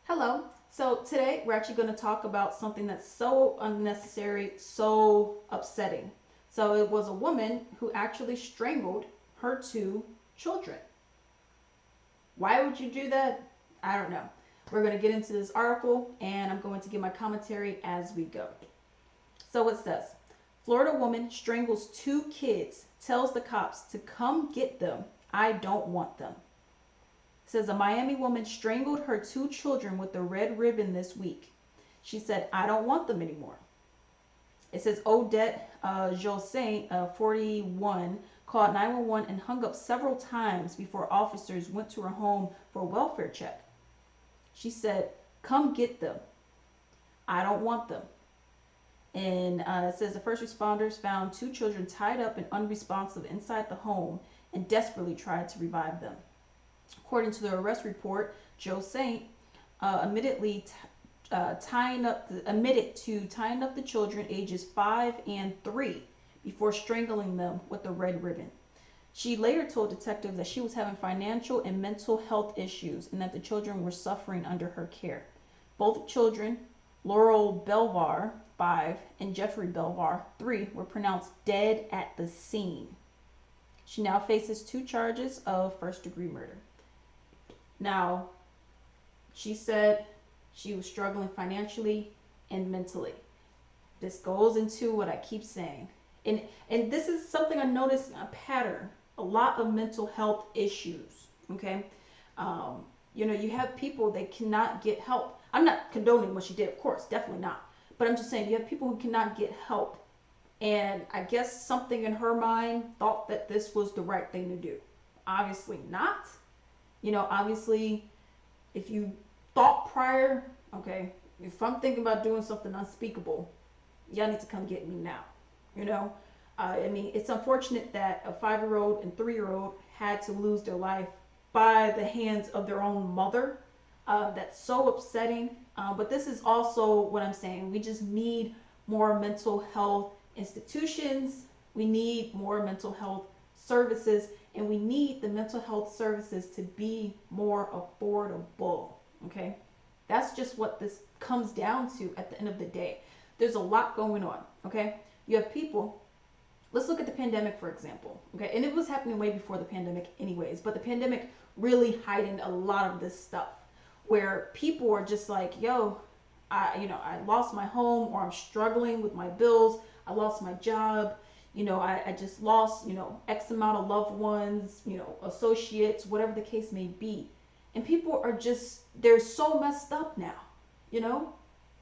Hello. So today we're actually going to talk about something that's so unnecessary, so upsetting. So it was a woman who actually strangled her two children. Why would you do that? I don't know. We're going to get into this article and I'm going to give my commentary as we go. So it says Florida woman strangles two kids, tells the cops to come get them. I don't want them. It says a Miami woman strangled her two children with a red ribbon this week. She said, I don't want them anymore. It says Odette Jossain, 41, called 911 and hung up several times before officers went to her home for a welfare check. She said, come get them. I don't want them. And it says the first responders found two children tied up and unresponsive inside the home and desperately tried to revive them. According to the arrest report, Joe Saint admitted to tying up the children ages 5 and 3 before strangling them with a red ribbon. She later told detectives that she was having financial and mental health issues and that the children were suffering under her care. Both children, Laurel Belvar, 5, and Jeffrey Belvar, 3, were pronounced dead at the scene. She now faces 2 charges of first-degree murder. Now, she said she was struggling financially and mentally. This goes into what I keep saying. And this is something I noticed a pattern. A lot of mental health issues. Okay? You have people that cannot get help. I'm not condoning what she did, of course, definitely not. But I'm just saying you have people who cannot get help. And I guess something in her mind thought that this was the right thing to do. Obviously not. Obviously, if you thought prior, okay, if I'm thinking about doing something unspeakable, y'all need to come get me now. It's unfortunate that a 5-year-old and 3-year-old had to lose their life by the hands of their own mother. That's so upsetting. But this is also what I'm saying. We just need more mental health institutions. We need more mental health services, and we need the mental health services to be more affordable. Okay, that's just what this comes down to at the end of the day. There's a lot going on. Okay, you have people. Let's look at the pandemic, for example. Okay, and it was happening way before the pandemic anyways, but the pandemic really heightened a lot of this stuff where people are just like, yo, I lost my home, or I'm struggling with my bills, I lost my job, I just lost, X amount of loved ones, associates, whatever the case may be. And people are just, they're so messed up now,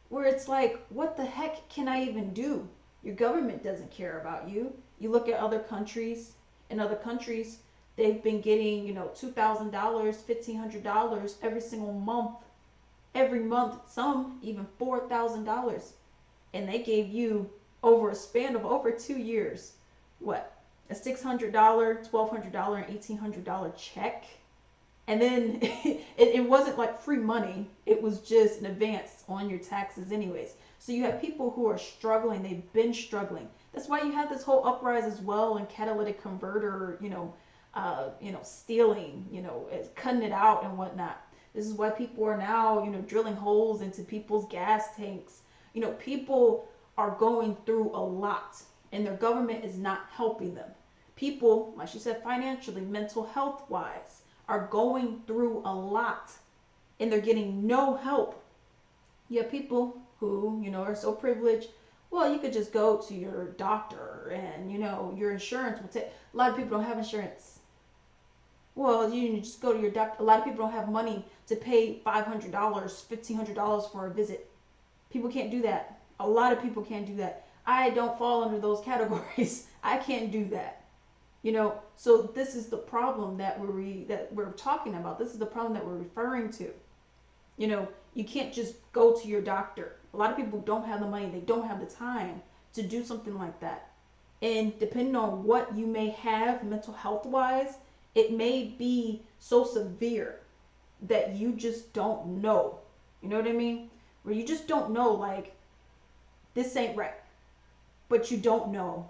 where it's like, what the heck can I even do? Your government doesn't care about you. You look at other countries, in other countries, they've been getting, $2,000, $1,500 every single month. Every month, some even $4,000. And they gave you, over a span of over 2 years, what? A $600, $1,200, and $1,800 check. And then it wasn't like free money. It was just an advance on your taxes anyways. So you have people who are struggling. They've been struggling. That's why you have this whole uprise as well in catalytic converter, stealing, cutting it out and whatnot. This is why people are now, drilling holes into people's gas tanks. People are going through a lot and their government is not helping them. People, like she said, financially, mental health wise, are going through a lot and they're getting no help. You have people who, are so privileged. Well, you could just go to your doctor and, your insurance will take. A lot of people don't have insurance. Well, you just go to your doctor. A lot of people don't have money to pay $500, $1,500 for a visit. People can't do that. A lot of people can't do that. I don't fall under those categories. I can't do that. So this is the problem that we're talking about. This is the problem that we're referring to. You can't just go to your doctor. A lot of people don't have the money. They don't have the time to do something like that. And depending on what you may have mental health wise, it may be so severe that you just don't know. You know what I mean? Where you just don't know, like, this ain't right. But you don't know.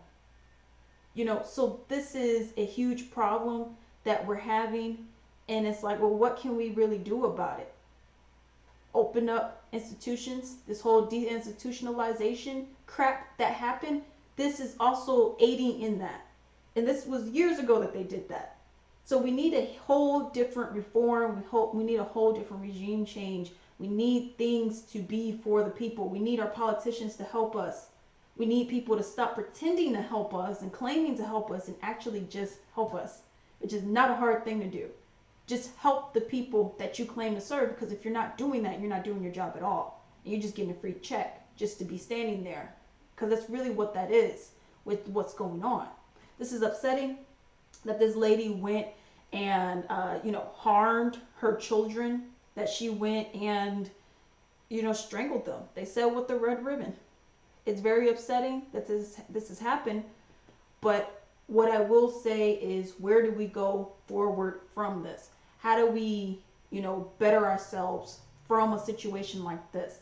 So this is a huge problem that we're having. And it's like, well, what can we really do about it? open up institutions, this whole deinstitutionalization crap that happened, this is also aiding in that. And this was years ago that they did that. So we need a whole different reform. We need a whole different regime change. We need things to be for the people. We need our politicians to help us. We need people to stop pretending to help us and claiming to help us and actually just help us, which is not a hard thing to do. Just help the people that you claim to serve, because if you're not doing that, you're not doing your job at all. And you're just getting a free check just to be standing there, because that's really what that is with what's going on. This is upsetting that this lady went and harmed her children, that she went and strangled them. They said with the red ribbon. It's very upsetting that this has happened, but what I will say is, where do we go forward from this? How do we better ourselves from a situation like this?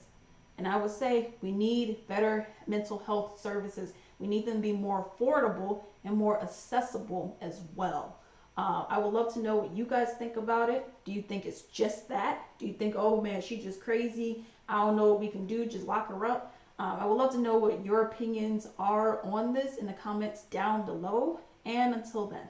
And I would say we need better mental health services. We need them to be more affordable and more accessible as well. I would love to know what you guys think about it. Do you think it's just that? Do you think, oh man, she's just crazy, I don't know what we can do, just lock her up? I would love to know what your opinions are on this in the comments down below. And until then.